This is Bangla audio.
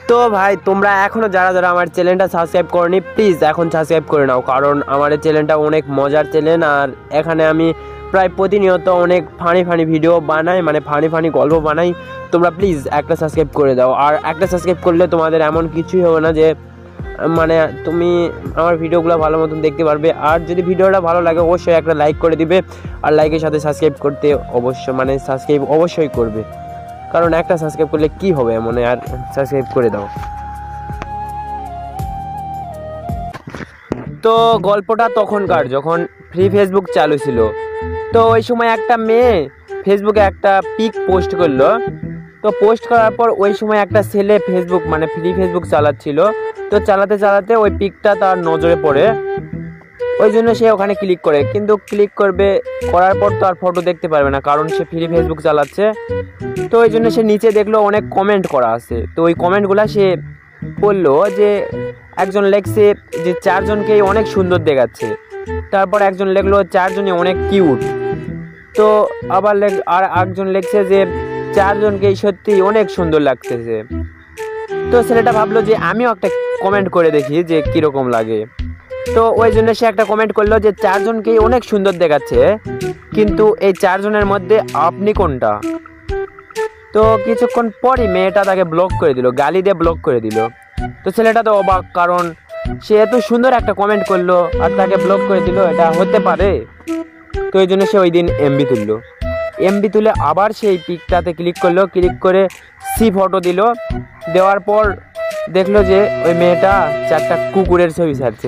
তো ভাই তোমরা এখনও যারা যারা আমার চ্যানেলটা সাবস্ক্রাইব করনি প্লিজ এখন সাবস্ক্রাইব করে নাও, কারণ আমার এই চ্যানেলটা অনেক মজার চ্যানেল। আর এখানে আমি প্রায় প্রতিনিয়ত অনেক ফানি ভিডিও বানাই, মানে ফানি গল্প বানাই। তোমরা প্লিজ একটা সাবস্ক্রাইব করে দাও। আর একটা সাবস্ক্রাইব করলে তোমাদের এমন কিছুই হবে না যে মানে তুমি আমার ভিডিওগুলো ভালো মতন দেখতে পারবে। আর যদি ভিডিওটা ভালো লাগে অবশ্যই একটা লাইক করে দিবে, আর লাইকের সাথে সাবস্ক্রাইব করতে সাবস্ক্রাইব অবশ্যই করবে, কারণ একটা সাবস্ক্রাইব করলে কি হবে মনে। আর সাবস্ক্রাইব করে দাও। তো গল্পটা তখনকার যখন ফ্রি ফেসবুক চালু ছিল। তো ওই সময় একটা মেয়ে ফেসবুকে একটা পিক পোস্ট করলো। তো পোস্ট করার পর ওই সময় একটা ছেলে ফেসবুক মানে ফ্রি ফেসবুক চালাচ্ছিল। তো চালাতে ওই পিকটা তার নজরে পড়ে, ওই জন্য সে ওখানে ক্লিক করে। কিন্তু করার পর তো আর ফটো দেখতে পারবে না, কারণ সে ফ্রি ফেসবুক চালাচ্ছে। তো ওই জন্য সে নিচে দেখলো অনেক কমেন্ট করা আছে। তো ওই কমেন্টগুলো সে বললো যে একজন লেখছে যে চারজনকেই অনেক সুন্দর দেখাচ্ছে, তারপর একজন লিখলো চারজনই অনেক কিউট। তো আবার আর একজন লিখছে যে চারজনকেই সত্যি অনেক সুন্দর লাগতেছে। তো ছেলেটা ভাবলো যে আমিও একটা কমেন্ট করে দেখি যে কীরকম লাগে। তো ওই জন্য সে একটা কমেন্ট করলো যে চারজনকেই অনেক সুন্দর দেখাচ্ছে, কিন্তু এই চারজনের মধ্যে আপনি কোনটা। তো কিছুক্ষণ পরই মেয়েটা তাকে ব্লক করে দিল, গালি দিয়ে ব্লক করে দিল। তো ছেলেটা তো অবাক, কারণ সে এত সুন্দর একটা কমেন্ট করলো আর তাকে ব্লক করে দিল, এটা হতে পারে। তো এই জন্য সে ওই দিন এমবি তুলে আবার সেই পিকটাতে ক্লিক করলো, ক্লিক করে সি ফটো দিল। দেওয়ার পর দেখলো যে ওই মেয়েটা চারটা কুকুরের ছবি ছাড়ছে।